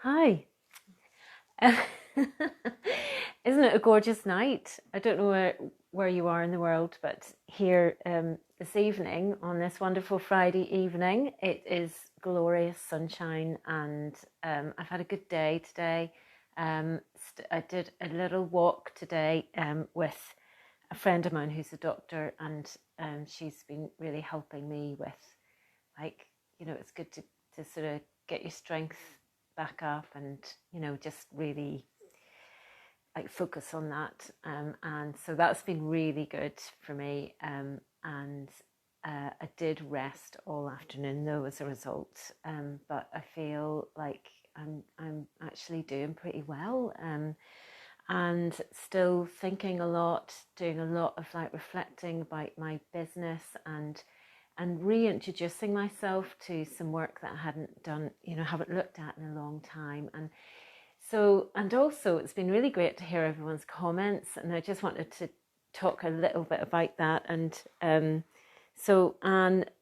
Hi. Isn't it a gorgeous night? I don't know where you are in the world, but here this evening, on this wonderful Friday evening, it is glorious sunshine, and I've had a good day today. I did a little walk today with a friend of mine who's a doctor, and she's been really helping me with, like, it's good to sort of get your strength back up and, just really like focus on that. And so that's been really good for me. And I did rest all afternoon though as a result. But I feel like I'm actually doing pretty well. And still thinking a lot, doing a lot of like reflecting about my business and reintroducing myself to some work that I hadn't done, haven't looked at in a long time. And also it's been really great to hear everyone's comments, and I just wanted to talk a little bit about that. And Anne,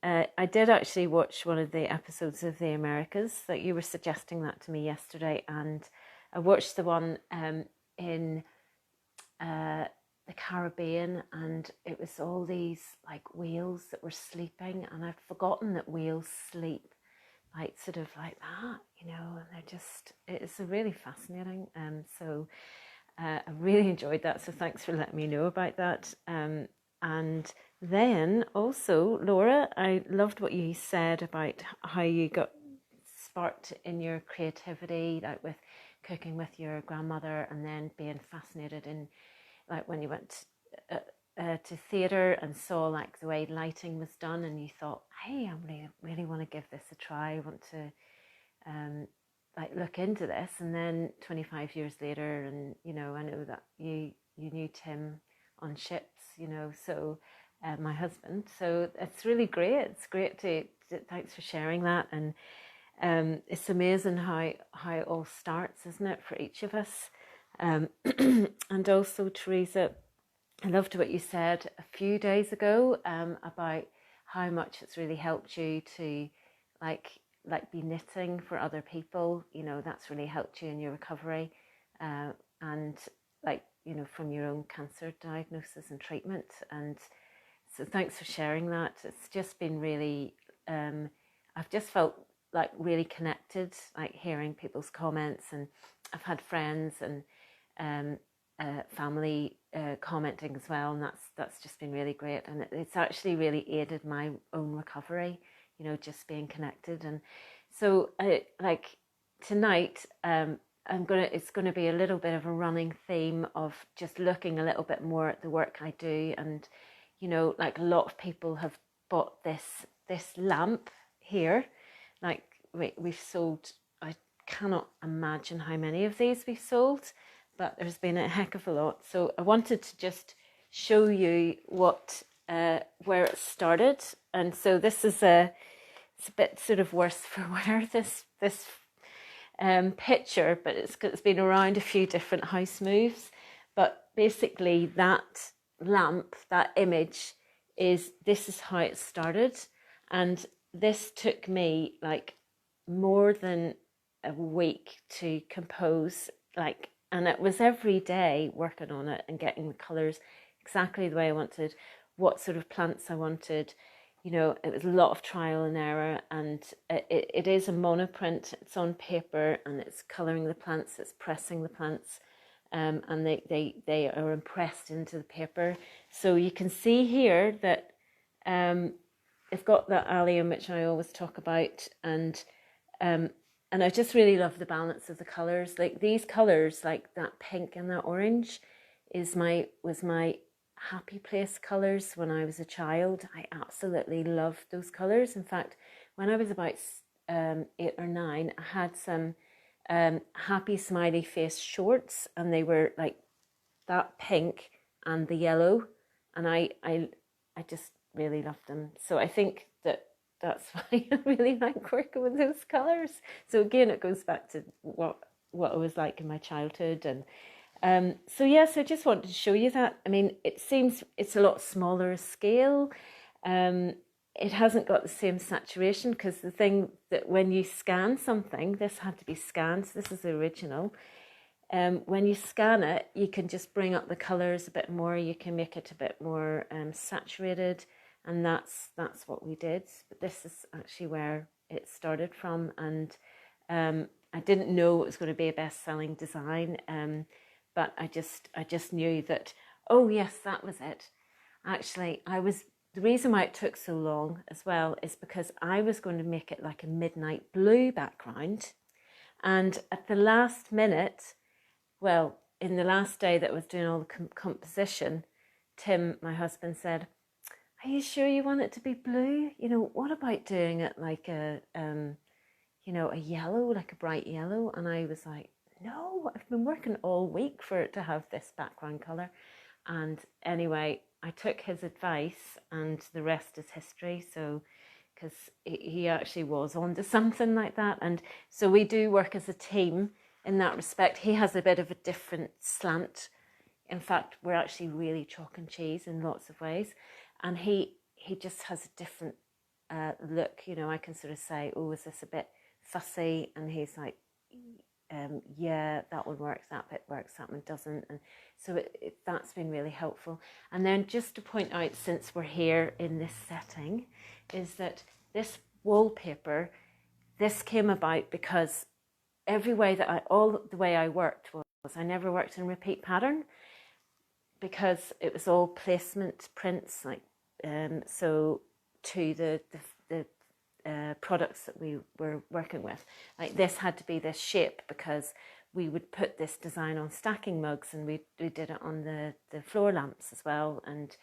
I did actually watch one of the episodes of The Americas that you were suggesting that to me yesterday, and I watched the one in the Caribbean, and it was all these like whales that were sleeping, and I'd forgotten that whales sleep like sort of like that, and it's a really fascinating. I really enjoyed that, so thanks for letting me know about that. And then also, Laura, I loved what you said about how you got sparked in your creativity, like with cooking with your grandmother, and then being fascinated in, like, when you went to theatre and saw like the way lighting was done, and you thought, hey, I really want to give this a try. I want to like look into this. And then 25 years later, and I know that you knew Tim on ships, so my husband. So it's really great. It's great to thanks for sharing that. And it's amazing how it all starts, isn't it, for each of us. And also, Teresa, I loved what you said a few days ago about how much it's really helped you to like be knitting for other people. That's really helped you in your recovery, and like, from your own cancer diagnosis and treatment. And so thanks for sharing that. It's just been really, I've just felt like really connected, like hearing people's comments, and I've had friends and family commenting as well, and that's just been really great. And it's actually really aided my own recovery, just being connected. And so like tonight, it's gonna be a little bit of a running theme of just looking a little bit more at the work I do. And like a lot of people have bought this lamp here. Like we've sold, I cannot imagine how many of these we've sold, but there's been a heck of a lot. So I wanted to just show you where it started. And so this is it's a bit sort of worse for wear, this picture, but it's been around a few different house moves. But basically that lamp, that image, this is how it started. And this took me like more than a week to compose, and it was every day working on it and getting the colours exactly the way I wanted, what sort of plants I wanted. It was a lot of trial and error, and it is a monoprint. It's on paper, and it's colouring the plants, it's pressing the plants, and they are impressed into the paper. So you can see here that it's got that allium, which I always talk about, and I just really love the balance of the colours. Like these colours, like that pink and that orange, was my happy place colours when I was a child. I absolutely loved those colours. In fact, when I was about 8 or 9, I had some happy smiley face shorts, and they were like that pink and the yellow, and I just really loved them. So I think that's why I really like working with those colours. So again, it goes back to what it was like in my childhood. And so I just wanted to show you that. I mean, it seems it's a lot smaller scale, it hasn't got the same saturation, because the thing that when you scan something, this had to be scanned, so this is the original. When you scan it, you can just bring up the colours a bit more, you can make it a bit more saturated, and that's what we did. But this is actually where it started from, and I didn't know it was going to be a best-selling design, but I just knew that, oh yes, that was it. Actually, the reason why it took so long as well is because I was going to make it like a midnight blue background, and at the last minute, well, in the last day that I was doing all the composition, Tim, my husband, said, "Are you sure you want it to be blue? You know, what about doing it like a yellow, like a bright yellow?" And I was like, "No, I've been working all week for it to have this background color." And anyway, I took his advice, and the rest is history. So, because he actually was onto something like that, and so we do work as a team in that respect. He has a bit of a different slant. In fact, we're actually really chalk and cheese in lots of ways, and he just has a different look. You know, I can sort of say, "Oh, is this a bit fussy?" And he's like, "Yeah, that one works, that bit works, that one doesn't." And so that's been really helpful. And then just to point out, since we're here in this setting, is that this wallpaper, this came about because all the way I worked was I never worked in repeat pattern, because it was all placement prints, like so to the products that we were working with. Like this had to be this shape, because we would put this design on stacking mugs, and we did it on the floor lamps as well, and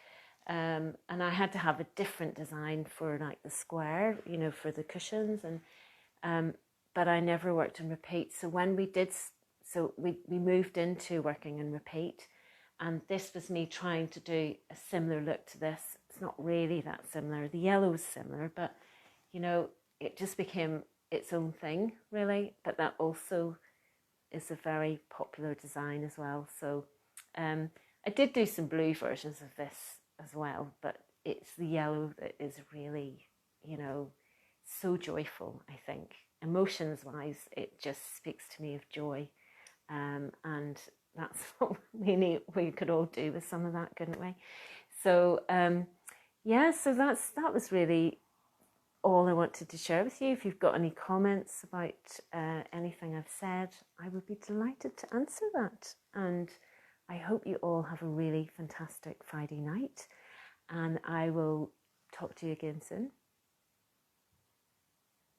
I had to have a different design for like the square, you know, for the cushions, and but I never worked in repeat. So when we did, so we moved into working in repeat, and this was me trying to do a similar look to this. It's not really that similar. The yellow is similar, but you know, it just became its own thing, really. But that also is a very popular design as well. So I did do some blue versions of this as well, but it's the yellow that is really, you know, so joyful, I think. Emotions wise, it just speaks to me of joy. And that's what we could all do with some of that, couldn't we? So yeah, so that was really all I wanted to share with you. If you've got any comments about anything I've said, I would be delighted to answer that. And I hope you all have a really fantastic Friday night, and I will talk to you again soon.